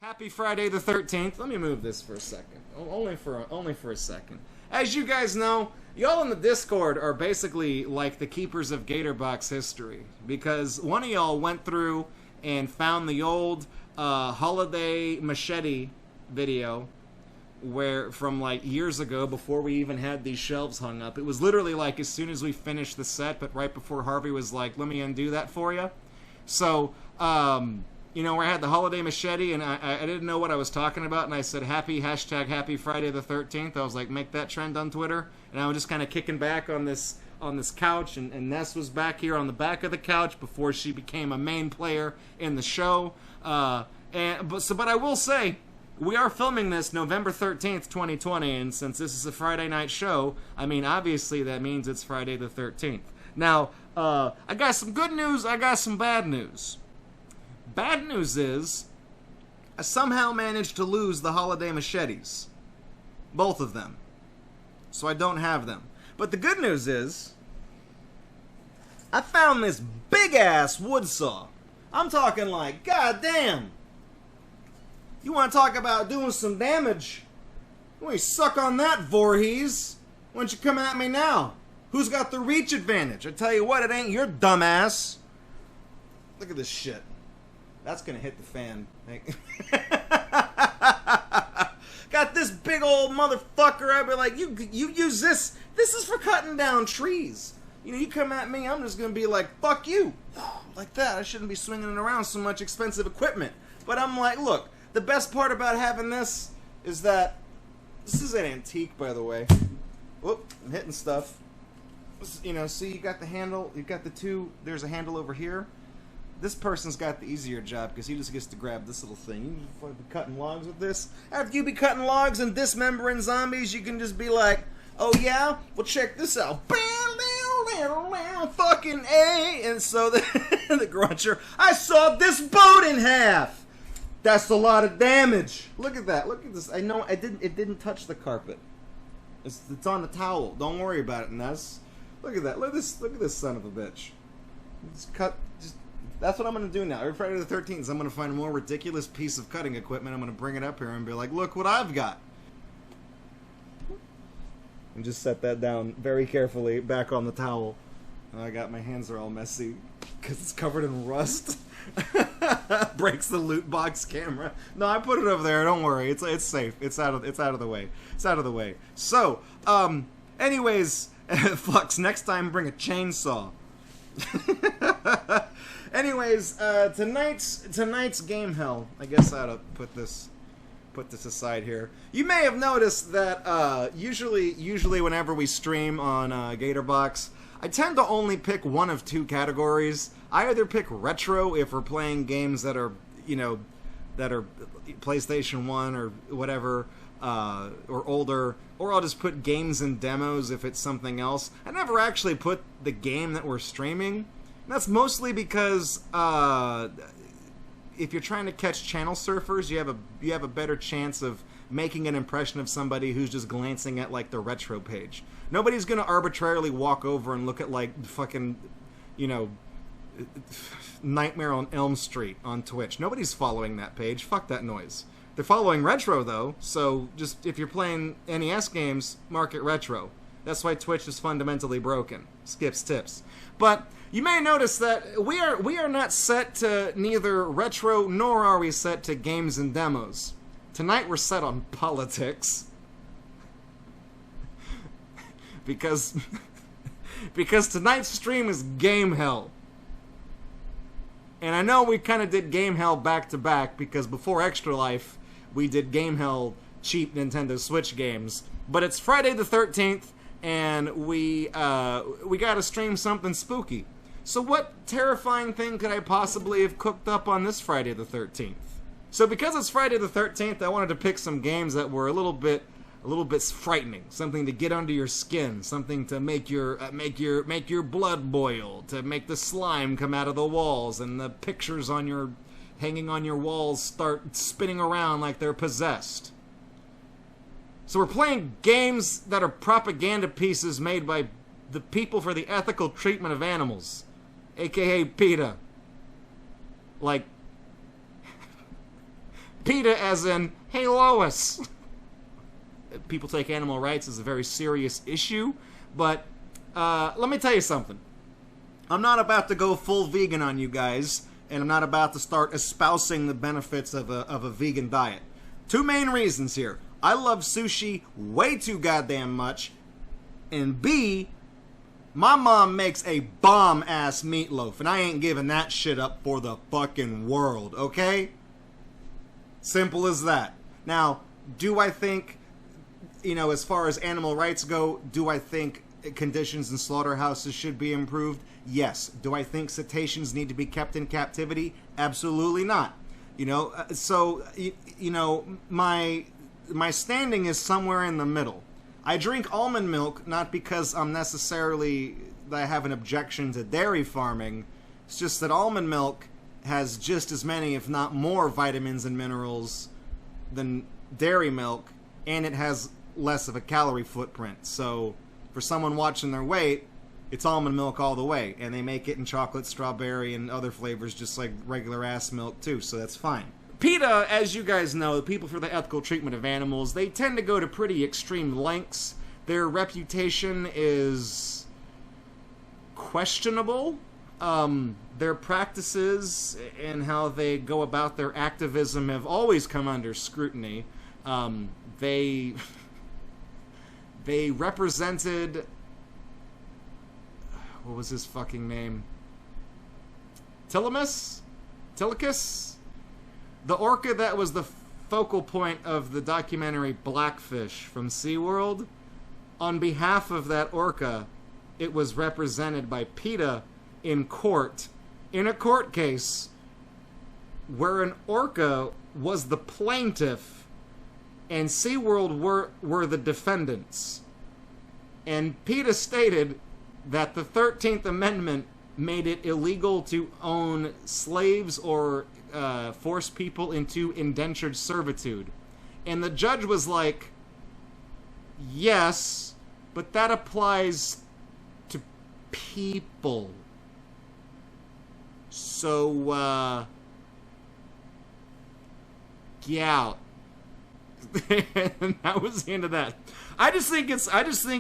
Happy Friday the 13th. Let me move this for a second. Only for a second. As you guys know, y'all in the Discord are basically like the keepers of Gatorbox history. Because one of y'all went through and found the old holiday machete video from like years ago before we even had these shelves hung up. It was literally like as soon as we finished the set, but right before Harvey was like, let me undo that for you. So, you know, where I had the holiday machete, and I didn't know what I was talking about, and I said, happy Friday the 13th. I was like, make that trend on Twitter, and I was just kind of kicking back on this couch, and Ness was back here on the back of the couch before she became a main player in the show. But I will say, we are filming this November 13th, 2020, and since this is a Friday night show, I mean, obviously that means it's Friday the 13th. Now, I got some good news, I got some bad news. Bad news is, I somehow managed to lose the holiday machetes. Both of them. So I don't have them. But the good news is, I found this big-ass wood saw. I'm talking like, goddamn. You want to talk about doing some damage? Well, you suck on that, Voorhees. Why don't you come at me now? Who's got the reach advantage? I tell you what, it ain't your dumbass. Look at this shit. That's gonna hit the fan. Got this big old motherfucker. I'd be like, you use this. This is for cutting down trees. You know, you come at me, I'm just gonna be like, fuck you. Like that. I shouldn't be swinging it around so much expensive equipment. But I'm like, look, the best part about having this is that this is an antique, by the way. Whoop, I'm hitting stuff. You know, see, you got the handle, you got the two, there's a handle over here. This person's got the easier job because he just gets to grab this little thing. You be cutting logs with this. After you be cutting logs and dismembering zombies, you can just be like, oh yeah? Well, check this out. Fucking A! And so the gruncher, I sawed this boat in half! That's a lot of damage. Look at that. Look at this. I know it didn't touch the carpet. It's on the towel. Don't worry about it, Ness. Look at that. Look at this son of a bitch. That's what I'm going to do now. Every Friday the 13th, I'm going to find a more ridiculous piece of cutting equipment. I'm going to bring it up here and be like, look what I've got. And just set that down very carefully back on the towel. I got my hands are all messy because it's covered in rust. Breaks the loot box camera. No, I put it over there. Don't worry. It's safe. It's out of the way. It's out of the way. So, anyways, Flux, next time bring a chainsaw. Anyways, tonight's game hell. I guess I ought to put this aside here. You may have noticed that usually whenever we stream on Gatorbox, I tend to only pick one of two categories. I either pick retro if we're playing games that are, you know, that are PlayStation 1 or whatever, or older, or I'll just put games and demos if it's something else. I never actually put the game that we're streaming. And that's mostly because if you're trying to catch channel surfers, you have a better chance of making an impression of somebody who's just glancing at like the retro page. Nobody's gonna arbitrarily walk over and look at like fucking, you know, Nightmare on Elm Street on Twitch. Nobody's following that page. Fuck that noise. They're following retro though, so just if you're playing NES games, mark it retro. That's why Twitch is fundamentally broken. Skips tips. But you may notice that we are not set to neither retro nor are we set to games and demos. Tonight we're set on politics. because tonight's stream is game hell. And I know we kind of did game hell back to back because before Extra Life we did game hell cheap Nintendo Switch games. But it's Friday the 13th and we gotta stream something spooky. So what terrifying thing could I possibly have cooked up on this Friday the 13th? So because it's Friday the 13th, I wanted to pick some games that were a little bit frightening, something to get under your skin, something to make your blood boil, to make the slime come out of the walls and the pictures hanging on your walls start spinning around like they're possessed. So we're playing games that are propaganda pieces made by the People for the Ethical Treatment of Animals, aka PeTA. Like PETA as in, hey Lois. People take animal rights as a very serious issue, but let me tell you something. I'm not about to go full vegan on you guys, and I'm not about to start espousing the benefits of a vegan diet. Two main reasons here. I love sushi way too goddamn much, and B, my mom makes a bomb-ass meatloaf, and I ain't giving that shit up for the fucking world, okay? Simple as that. Now, do I think, you know, as far as animal rights go, do I think conditions in slaughterhouses should be improved? Yes. Do I think cetaceans need to be kept in captivity? Absolutely not. You know, so, you know, my standing is somewhere in the middle. I drink almond milk not because I have an objection to dairy farming. It's just that almond milk has just as many, if not more, vitamins and minerals than dairy milk, and it has less of a calorie footprint. So for someone watching their weight, it's almond milk all the way, and they make it in chocolate, strawberry, and other flavors just like regular ass milk too, so that's fine. PETA, as you guys know, the People for the Ethical Treatment of Animals, they tend to go to pretty extreme lengths. Their reputation is questionable. Their practices and how they go about their activism have always come under scrutiny. They represented... What was his fucking name? Tilicus? The orca that was the focal point of the documentary Blackfish from SeaWorld. On behalf of that orca, it was represented by PETA in court, in a court case where an orca was the plaintiff and SeaWorld were the defendants. And PETA stated that the 13th Amendment made it illegal to own slaves or force people into indentured servitude. And the judge was like, yes, but that applies to people. So, get out. And that was the end of that. I just think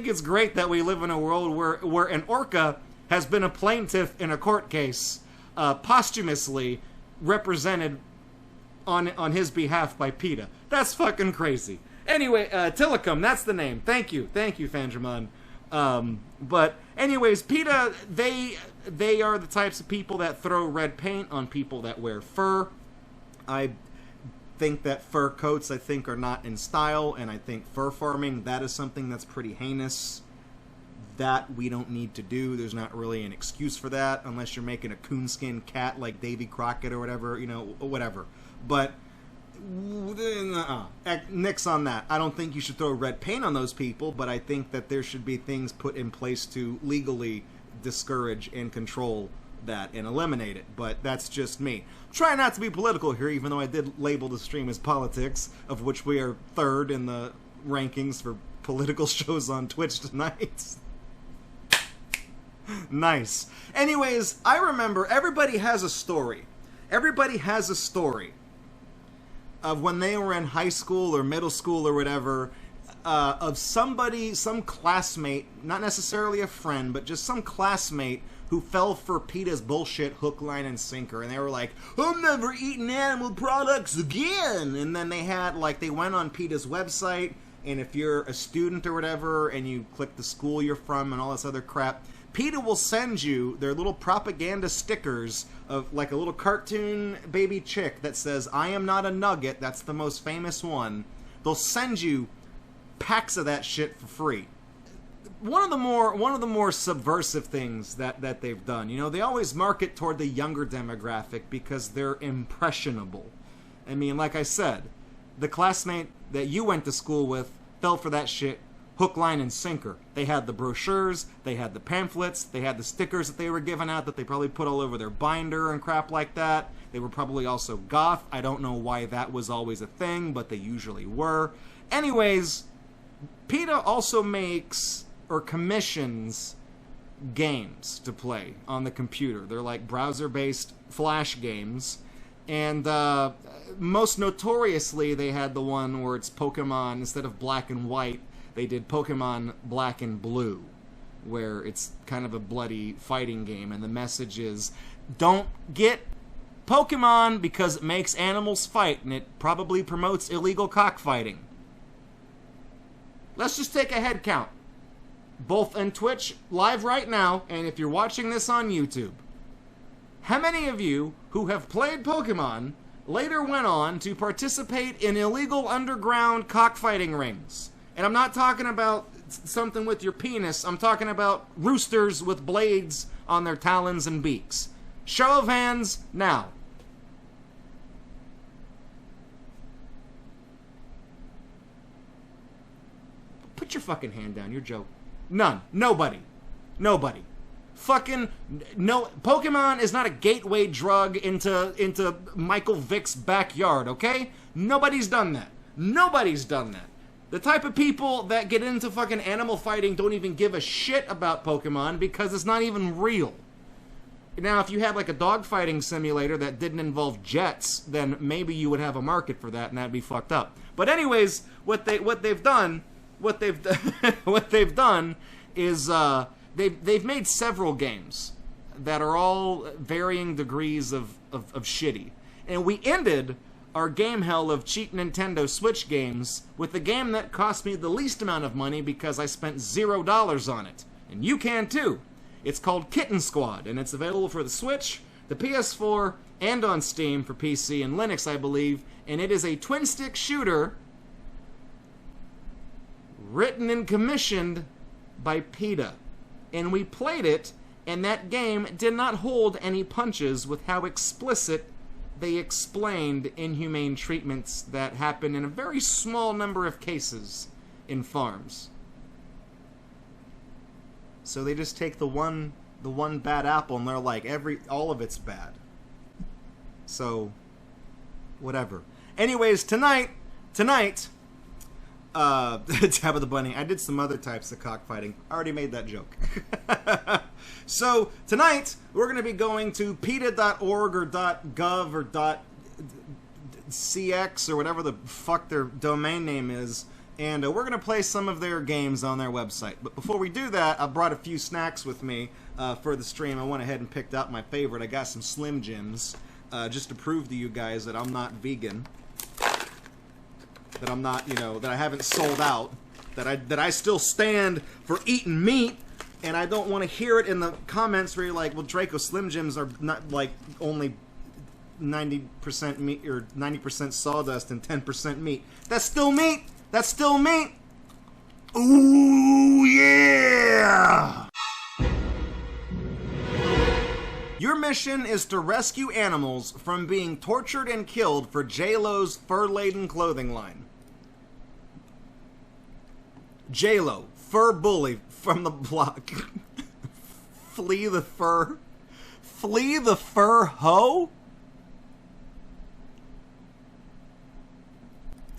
it's great that we live in a world where an orca has been a plaintiff in a court case, posthumously represented on his behalf by PETA. That's fucking crazy. Anyway, Tilicum, that's the name. Thank you, Fandramon. But anyways, PETA, they are the types of people that throw red paint on people that wear fur. I think that fur coats, are not in style, and I think fur farming, that is something that's pretty heinous. That we don't need to do. There's not really an excuse for that, unless you're making a coonskin cat like Davy Crockett or whatever, you know, whatever. But, nix on that. I don't think you should throw red paint on those people, but I think that there should be things put in place to legally discourage and control that and eliminate it, but that's just me. Try not to be political here, even though I did label the stream as politics, of which we are third in the rankings for political shows on Twitch tonight. Nice. Anyways, I remember everybody has a story. Everybody has a story of when they were in high school or middle school or whatever, of somebody, some classmate, not necessarily a friend, but just some classmate who fell for PETA's bullshit hook, line, and sinker. And they were like, I'm never eating animal products again! And then they had, like, they went on PETA's website, and if you're a student or whatever, and you click the school you're from and all this other crap, PETA will send you their little propaganda stickers of, like, a little cartoon baby chick that says, I am not a nugget, that's the most famous one. They'll send you packs of that shit for free. One of the more subversive things that they've done, you know, they always market toward the younger demographic because they're impressionable. I mean, like I said, the classmate that you went to school with fell for that shit hook, line, and sinker. They had the brochures, they had the pamphlets, they had the stickers that they were giving out that they probably put all over their binder and crap like that. They were probably also goth. I don't know why that was always a thing, but they usually were. Anyways, PETA also makes or commissions games to play on the computer. They're like browser-based flash games, And most notoriously, they had the one where it's Pokemon, instead of black and white, they did Pokemon Black and Blue, where it's kind of a bloody fighting game, and the message is, don't get Pokemon because it makes animals fight, and it probably promotes illegal cockfighting. Let's just take a head count, both on Twitch live right now, and if you're watching this on YouTube. How many of you who have played Pokemon later went on to participate in illegal underground cockfighting rings? And I'm not talking about something with your penis, I'm talking about roosters with blades on their talons and beaks. Show of hands now. Put your fucking hand down, you're joking. None. Nobody. Nobody. Fucking no. Pokemon is not a gateway drug into Michael Vick's backyard, okay? Nobody's done that. Nobody's done that. The type of people that get into fucking animal fighting don't even give a shit about Pokemon because it's not even real. Now, if you had like a dogfighting simulator that didn't involve jets, then maybe you would have a market for that, and that'd be fucked up. But anyways, what they've done is they've made several games that are all varying degrees of shitty, and we ended our game hell of cheap Nintendo Switch games with the game that cost me the least amount of money because I spent $0 on it, and you can too. It's called Kitten Squad, and it's available for the Switch, the PS4, and on Steam for PC and Linux, I believe, and it is a twin-stick shooter written and commissioned by PeTA. And we played it, and that game did not hold any punches with how explicit they explained inhumane treatments that happen in a very small number of cases in farms. So they just take the one bad apple and they're like, all of it's bad. So, whatever. Anyways, tonight, Tabitha the Bunny, I did some other types of cockfighting. I already made that joke. So, tonight, we're going to be going to PETA.org or .gov or .cx or whatever the fuck their domain name is, and we're going to play some of their games on their website. But before we do that, I brought a few snacks with me for the stream. I went ahead and picked out my favorite. I got some Slim Jims just to prove to you guys that I'm not vegan. That I'm not, that I haven't sold out, that I still stand for eating meat, and I don't want to hear it in the comments where you're like, well, Draco, Slim Jims are not like only 90% meat or 90% sawdust and 10% meat. That's still meat. That's still meat. Ooh yeah! Your mission is to rescue animals from being tortured and killed for J-Lo's fur-laden clothing line. J-Lo, fur bully from the block. Flee the fur hoe?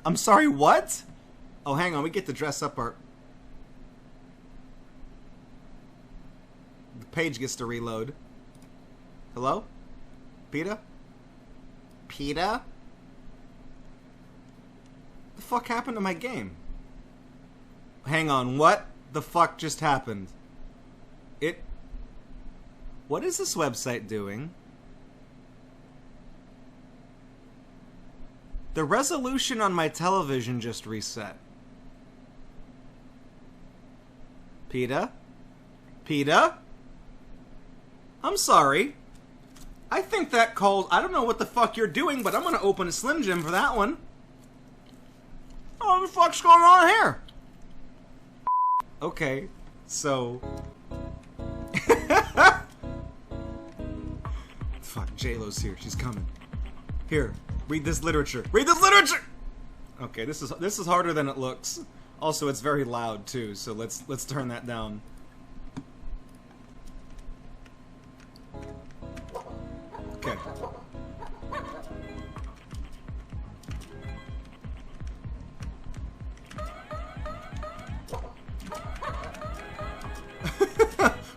I'm sorry, what? Oh, hang on, we get to dress up our... The page gets to reload. Hello? PETA? PETA? The fuck happened to my game? Hang on, what the fuck just happened? What is this website doing? The resolution on my television just reset. PETA? PETA? I'm sorry. I think that calls... I don't know what the fuck you're doing, but I'm gonna open a Slim Jim for that one. Oh, what the fuck's going on here? Okay, so... Fuck, J-Lo's here. She's coming. Here, read this literature. Read this literature! Okay, this is harder than it looks. Also, it's very loud, too, so let's turn that down. Okay.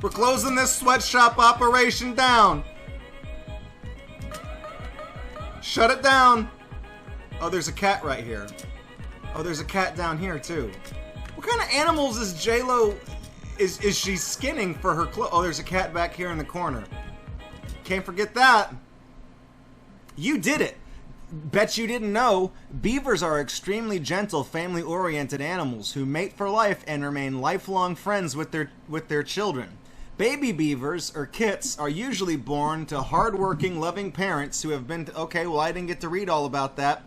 We're closing this sweatshop operation down. Shut it down. Oh, there's a cat right here. Oh, there's a cat down here, too. What kind of animals is J-Lo... Is she skinning for her clothes? Oh, there's a cat back here in the corner. Can't forget that. You did it. Bet you didn't know, beavers are extremely gentle, family-oriented animals who mate for life and remain lifelong friends with their children. Baby beavers, or kits, are usually born to hard-working, loving parents who have been... Okay, well, I didn't get to read all about that.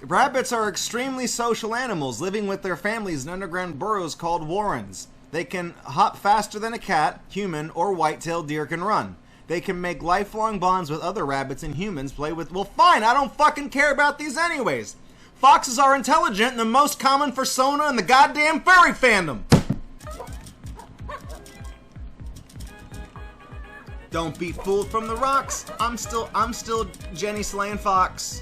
Rabbits are extremely social animals, living with their families in underground burrows called warrens. They can hop faster than a cat, human, or white-tailed deer can run. They can make lifelong bonds with other rabbits and humans play with... Well, fine, I don't fucking care about these anyways. Foxes are intelligent and the most common persona in the goddamn furry fandom. Don't be fooled from the rocks. I'm still Jenny slaying Fox.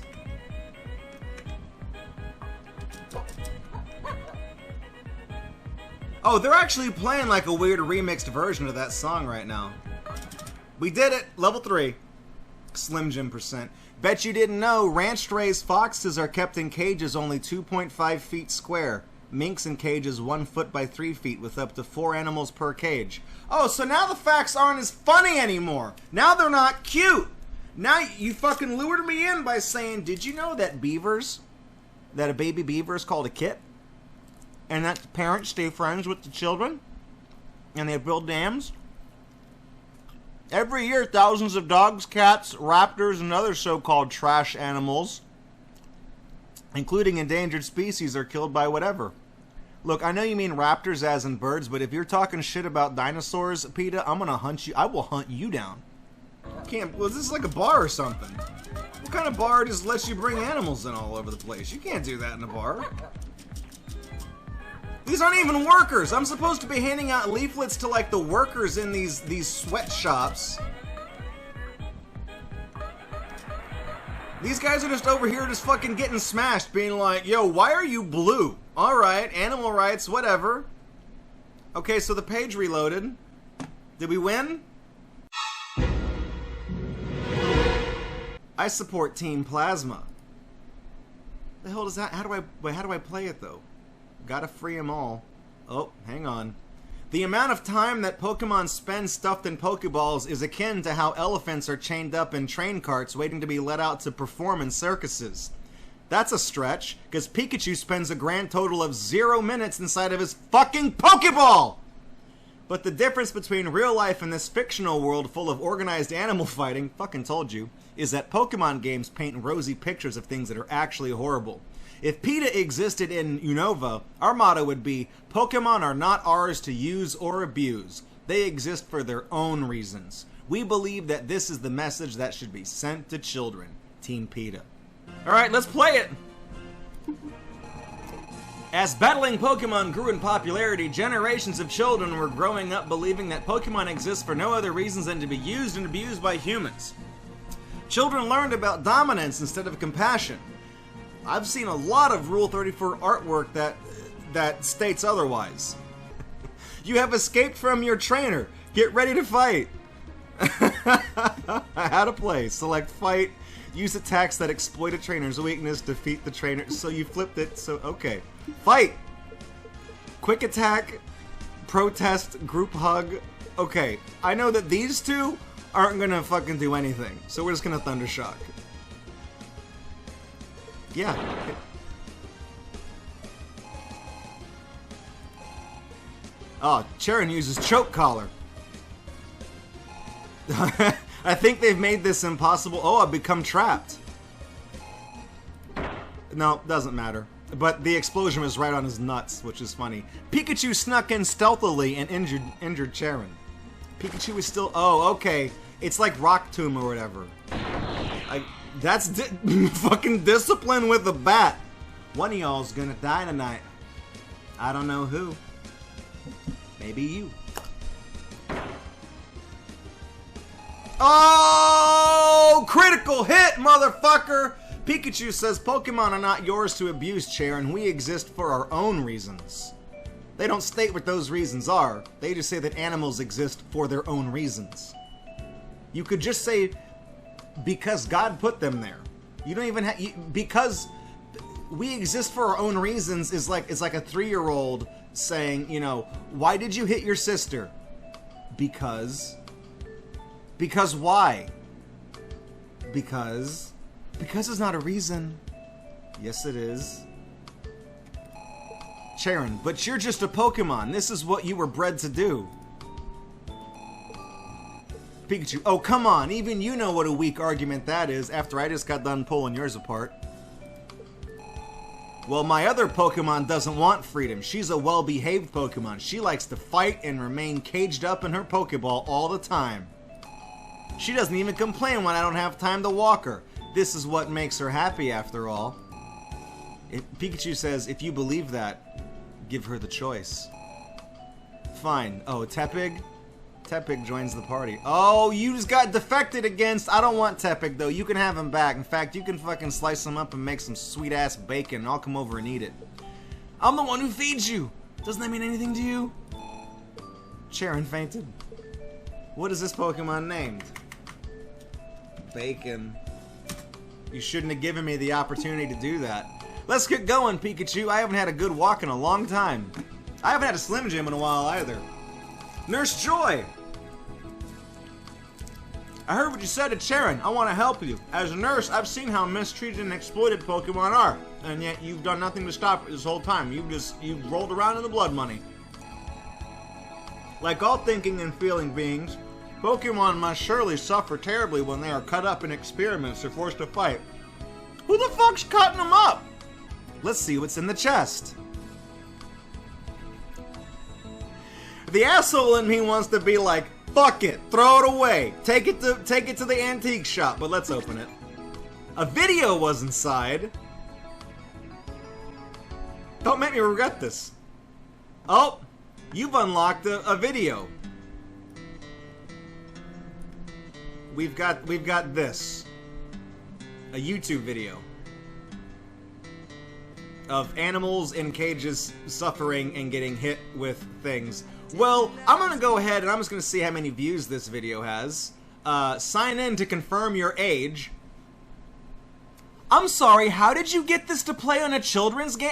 Oh, they're actually playing like a weird remixed version of that song right now. We did it! Level 3. Slim Jim %. Bet you didn't know, ranch-raised foxes are kept in cages only 2.5 feet square. Minks in cages 1 foot by 3 feet with up to 4 animals per cage. Oh, so now the facts aren't as funny anymore. Now they're not cute. Now you fucking lured me in by saying, did you know that a baby beaver is called a kit? And that the parents stay friends with the children? And they build dams? Every year, thousands of dogs, cats, raptors, and other so-called trash animals, including endangered species, are killed by whatever. Look, I know you mean raptors as in birds, but if you're talking shit about dinosaurs, PeTA, I'm gonna hunt you. I will hunt you down. Well, this is like a bar or something. What kind of bar just lets you bring animals in all over the place? You can't do that in a bar. These aren't even workers. I'm supposed to be handing out leaflets to like the workers in these sweatshops. These guys are just over here just fucking getting smashed, being like, yo, why are you blue? Alright, animal rights, whatever. Okay, so the page reloaded. Did we win? I support Team Plasma. The hell does that? How do I play it though? Gotta free them all. Oh, hang on. The amount of time that Pokemon spend stuffed in Pokeballs is akin to how elephants are chained up in train carts waiting to be let out to perform in circuses. That's a stretch, because Pikachu spends a grand total of 0 minutes inside of his fucking Pokeball! But the difference between real life and this fictional world full of organized animal fighting, fucking told you, is that Pokemon games paint rosy pictures of things that are actually horrible. If PeTA existed in Unova, our motto would be, Pokemon are not ours to use or abuse. They exist for their own reasons. We believe that this is the message that should be sent to children. Team PeTA. Alright, let's play it! As battling Pokemon grew in popularity, generations of children were growing up believing that Pokemon exist for no other reasons than to be used and abused by humans. Children learned about dominance instead of compassion. I've seen a lot of Rule 34 artwork that states otherwise. You have escaped from your trainer. Get ready to fight. How to play. Select fight. Use attacks that exploit a trainer's weakness. Defeat the trainer. So you flipped it. So, okay. Fight. Quick attack. Protest. Group hug. Okay. I know that these two aren't gonna fucking do anything. So we're just gonna Thunder Shock. Yeah. Oh, Charon uses choke collar. I think they've made this impossible. Oh, I've become trapped. No, doesn't matter. But the explosion was right on his nuts, which is funny. Pikachu snuck in stealthily and injured Charon. Pikachu is still... Oh, okay. It's like Rock Tomb or whatever. That's fucking discipline with a bat. One of y'all's gonna die tonight. I don't know who. Maybe you. Oh! Critical hit, motherfucker! Pikachu says Pokemon are not yours to abuse, Charon. We exist for our own reasons. They don't state what those reasons are. They just say that animals exist for their own reasons. You could just say... because God put them there. You don't even have... Because we exist for our own reasons is like... It's like a 3-year-old saying, you know, why did you hit your sister? Because... Because why? Because is not a reason. Yes, it is. Charon, but you're just a Pokemon. This is what you were bred to do. Pikachu, oh, come on. Even you know what a weak argument that is after I just got done pulling yours apart. Well, my other Pokemon doesn't want freedom. She's a well-behaved Pokemon. She likes to fight and remain caged up in her Pokeball all the time. She doesn't even complain when I don't have time to walk her. This is what makes her happy, after all. Pikachu says, if you believe that, give her the choice. Fine. Oh, Tepig? Tepig joins the party. Oh, you just got defected against. I don't want Tepig, though. You can have him back. In fact, you can fucking slice him up and make some sweet-ass bacon, and I'll come over and eat it. I'm the one who feeds you. Doesn't that mean anything to you? Charon fainted. What is this Pokemon named? Bacon. You shouldn't have given me the opportunity to do that. Let's get going, Pikachu. I haven't had a good walk in a long time. I haven't had a Slim Jim in a while, either. Nurse Joy! I heard what you said to Charon. I want to help you. As a nurse, I've seen how mistreated and exploited Pokemon are. And yet, you've done nothing to stop it this whole time. You've rolled around in the blood money. Like all thinking and feeling beings, Pokemon must surely suffer terribly when they are cut up in experiments or forced to fight. Who the fuck's cutting them up? Let's see what's in the chest. The asshole in me wants to be like, fuck it, throw it away, take it to the antique shop, but let's open it. A video was inside. Don't make me regret this. Oh, you've unlocked a video. We've got this. A YouTube video of animals in cages suffering and getting hit with things. Well, I'm gonna go ahead and I'm just gonna see how many views this video has. Sign in to confirm your age. I'm sorry, how did you get this to play on a children's game?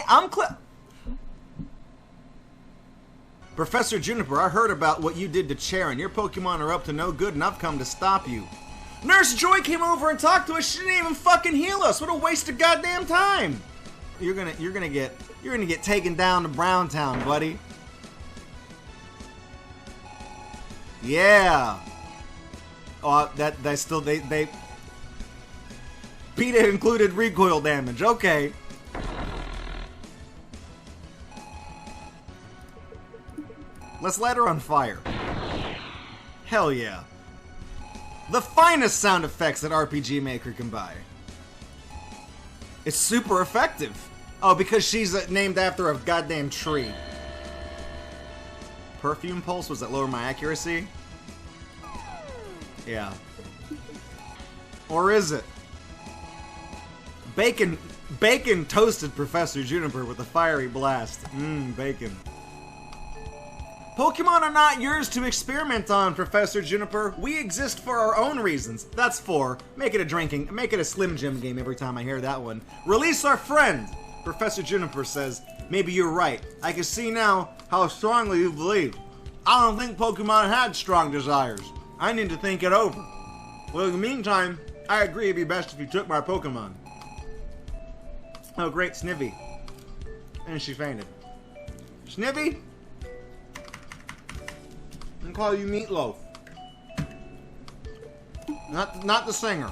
Professor Juniper, I heard about what you did to Charon. Your Pokemon are up to no good and I've come to stop you. Nurse Joy came over and talked to us. She didn't even fucking heal us. What a waste of goddamn time. You're gonna get taken down to Browntown, buddy. Yeah. Oh, they PeTA included recoil damage. Okay. Let's light her on fire. Hell yeah. The finest sound effects that RPG Maker can buy. It's super effective. Oh, because she's named after a goddamn tree. Perfume pulse? Was that lower my accuracy? Yeah. Or is it? Bacon toasted Professor Juniper with a fiery blast. Bacon. Pokemon are not yours to experiment on, Professor Juniper. We exist for our own reasons. That's 4. Make it a Slim Jim game every time I hear that one. Release our friend! Professor Juniper says, maybe you're right. I can see now how strongly you believe. I don't think Pokemon had strong desires. I need to think it over. Well, in the meantime, I agree it'd be best if you took my Pokemon. Oh, great, Snivy. And she fainted. Snivy? I'm gonna call you Meatloaf. Not the singer.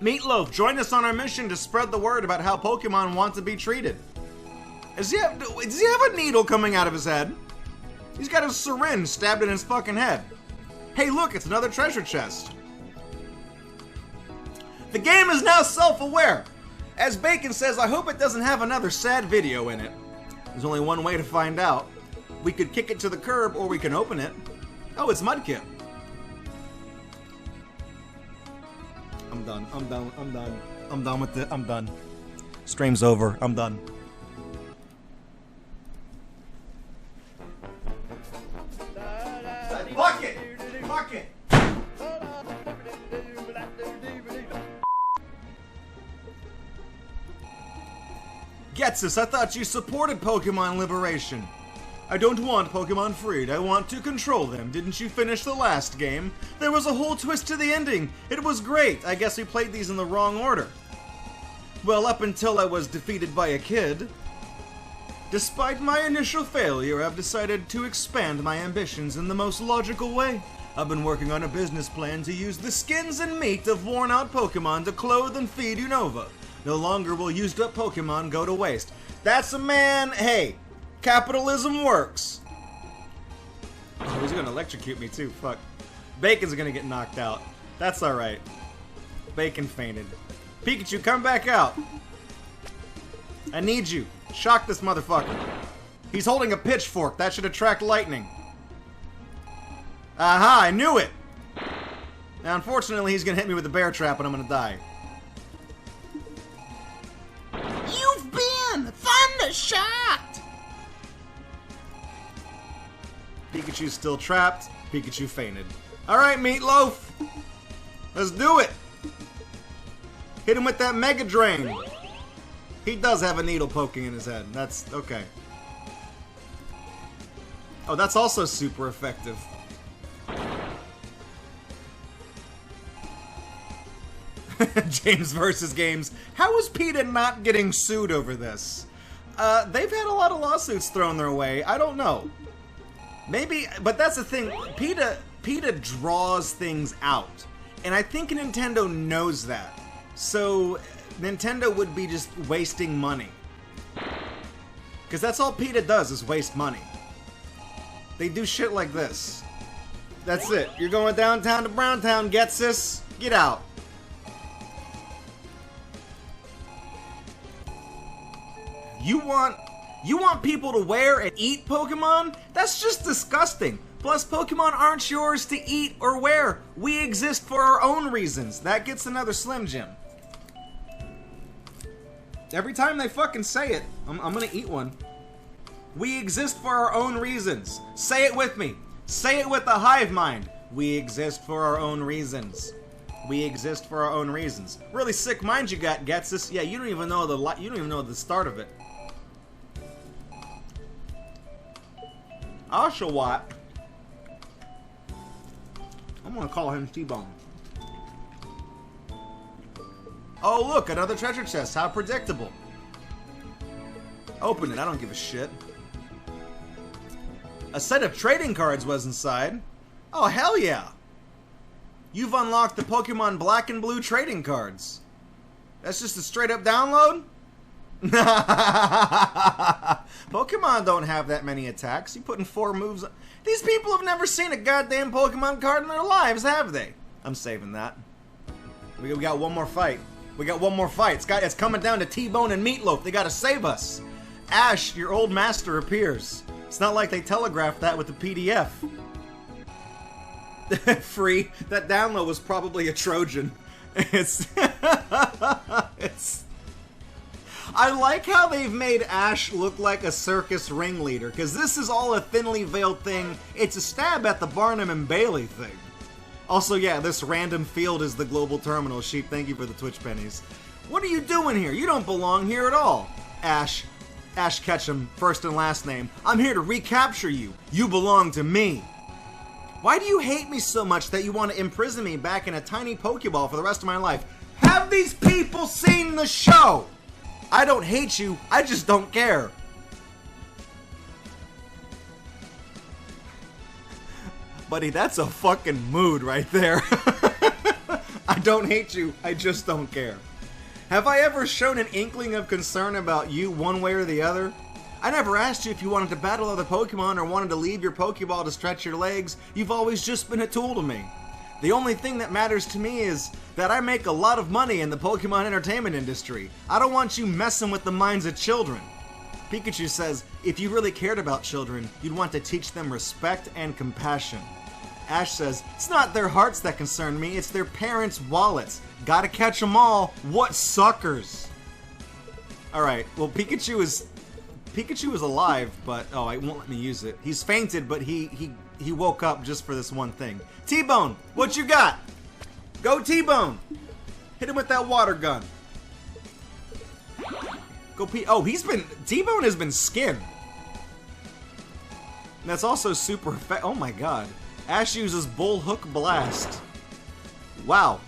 Meatloaf, join us on our mission to spread the word about how Pokemon want to be treated. Does he have a needle coming out of his head? He's got a syringe stabbed in his fucking head. Hey, look, it's another treasure chest. The game is now self-aware. As Bacon says, I hope it doesn't have another sad video in it. There's only one way to find out. We could kick it to the curb, or we can open it. Oh, it's Mudkip. I'm done with it. I'm done. Stream's over. I'm done. Fuck it! Fuck it! Getsus, I thought you supported Pokemon liberation. I don't want Pokemon freed, I want to control them. Didn't you finish the last game? There was a whole twist to the ending. It was great. I guess we played these in the wrong order. Well, up until I was defeated by a kid. Despite my initial failure, I've decided to expand my ambitions in the most logical way. I've been working on a business plan to use the skins and meat of worn-out Pokemon to clothe and feed Unova. No longer will used-up Pokemon go to waste. That's a man... Hey, capitalism works. Oh, he's gonna electrocute me too, fuck. Bacon's gonna get knocked out. That's alright. Bacon fainted. Pikachu, come back out. I need you. Shock this motherfucker. He's holding a pitchfork. That should attract lightning. Aha, I knew it! Now, unfortunately, he's gonna hit me with a bear trap and I'm gonna die. You've been thunder-shocked! Pikachu's still trapped. Pikachu fainted. Alright, Meatloaf! Let's do it! Hit him with that Mega Drain! He does have a needle poking in his head. That's okay. Oh, that's also super effective. James versus Games. How is PeTA not getting sued over this? They've had a lot of lawsuits thrown their way. I don't know. Maybe, but that's the thing. PeTA draws things out. And I think Nintendo knows that. So, Nintendo would be just wasting money. Because that's all PeTA does, is waste money. They do shit like this. That's it. You're going downtown to Browntown, Getsus. Get out. You want people to wear and eat Pokemon? That's just disgusting. Plus, Pokemon aren't yours to eat or wear. We exist for our own reasons. That gets another Slim Jim. Every time they fucking say it, I'm gonna eat one. We exist for our own reasons. Say it with me. Say it with a hive mind. We exist for our own reasons. We exist for our own reasons. Really sick mind you got, Getsus. Yeah, you don't even know the start of it. Oshawott. I'm gonna call him T-Bone. Oh look, another treasure chest. How predictable. Open it, I don't give a shit. A set of trading cards was inside. Oh hell yeah. You've unlocked the Pokemon Black and Blue trading cards. That's just a straight up download? Pokemon don't have that many attacks. You put in 4 moves. These people have never seen a goddamn Pokemon card in their lives, have they? I'm saving that. We got one more fight. We got one more fight. It's coming down to T-Bone and Meatloaf. They gotta save us. Ash, your old master appears. It's not like they telegraphed that with the PDF. Free. That download was probably a Trojan. I like how they've made Ash look like a circus ringleader, because this is all a thinly veiled thing. It's a stab at the Barnum and Bailey thing. Also, yeah, this random field is the global terminal. Sheep, thank you for the Twitch pennies. What are you doing here? You don't belong here at all. Ash Ketchum, first and last name. I'm here to recapture you. You belong to me. Why do you hate me so much that you want to imprison me back in a tiny Pokeball for the rest of my life? Have these people seen the show? I don't hate you, I just don't care. Buddy, that's a fucking mood right there. I don't hate you, I just don't care. Have I ever shown an inkling of concern about you one way or the other? I never asked you if you wanted to battle other Pokemon or wanted to leave your Pokeball to stretch your legs. You've always just been a tool to me. The only thing that matters to me is that I make a lot of money in the Pokemon entertainment industry. I don't want you messing with the minds of children. Pikachu says, if you really cared about children, you'd want to teach them respect and compassion. Ash says, it's not their hearts that concern me, it's their parents' wallets. Gotta catch them all. What suckers. Alright, well Pikachu is alive, but oh, it won't let me use it. He's fainted, but he woke up just for this one thing. T-Bone, what you got? Go T-Bone. Hit him with that water gun. Go Pete. Oh, T-Bone has been skinned. That's also super effective. Oh my god. Ash uses Bullhook Blast. Wow.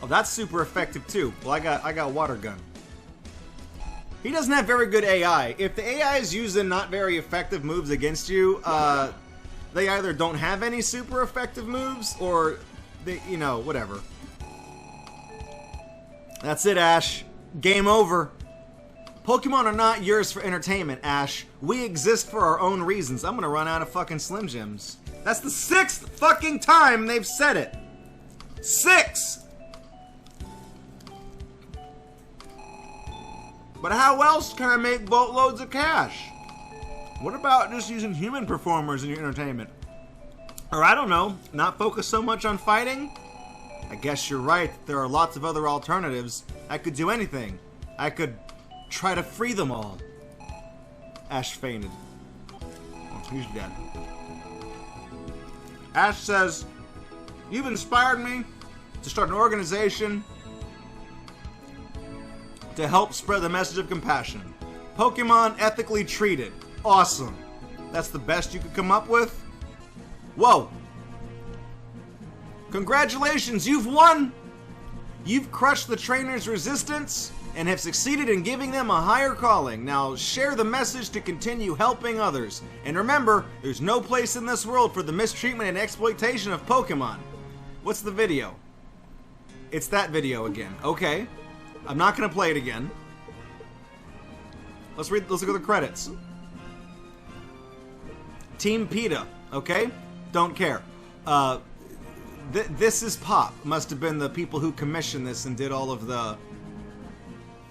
Oh, that's super effective too. Well, I got Water Gun. He doesn't have very good AI. If the AI is using not very effective moves against you, they either don't have any super effective moves, or they, you know, whatever. That's it, Ash. Game over. Pokemon are not yours for entertainment, Ash. We exist for our own reasons. I'm gonna run out of fucking Slim Jims. That's the 6th fucking time they've said it. 6! But how else can I make boatloads of cash? What about just using human performers in your entertainment? Or I don't know, not focus so much on fighting? I guess you're right, there are lots of other alternatives. I could do anything. I could try to free them all. Ash fainted. Oh, he's dead. Ash says, "You've inspired me to start an organization to help spread the message of compassion. Pokemon ethically treated. Awesome. That's the best you could come up with? Whoa. Congratulations, you've won! You've crushed the trainers' resistance and have succeeded in giving them a higher calling. Now share the message to continue helping others. And remember, there's no place in this world for the mistreatment and exploitation of Pokemon." What's the video? It's that video again. Okay. I'm not gonna play it again. Let's look at the credits. Team PeTA, okay? Don't care. This is Pop. Must have been the people who commissioned this and did all of the...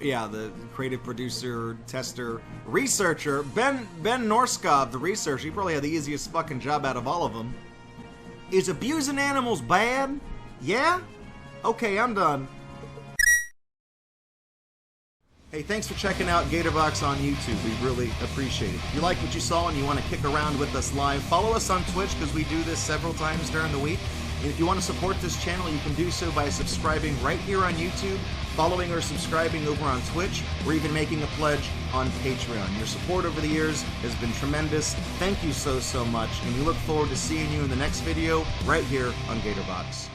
Yeah, the creative producer, tester, researcher. Ben Norskov, the researcher, he probably had the easiest fucking job out of all of them. Is abusing animals bad? Yeah? Okay, I'm done. Hey, thanks for checking out Gatorbox on YouTube. We really appreciate it. If you like what you saw and you want to kick around with us live, follow us on Twitch because we do this several times during the week. And if you want to support this channel, you can do so by subscribing right here on YouTube, following or subscribing over on Twitch, or even making a pledge on Patreon. Your support over the years has been tremendous. Thank you so much, and we look forward to seeing you in the next video right here on Gatorbox.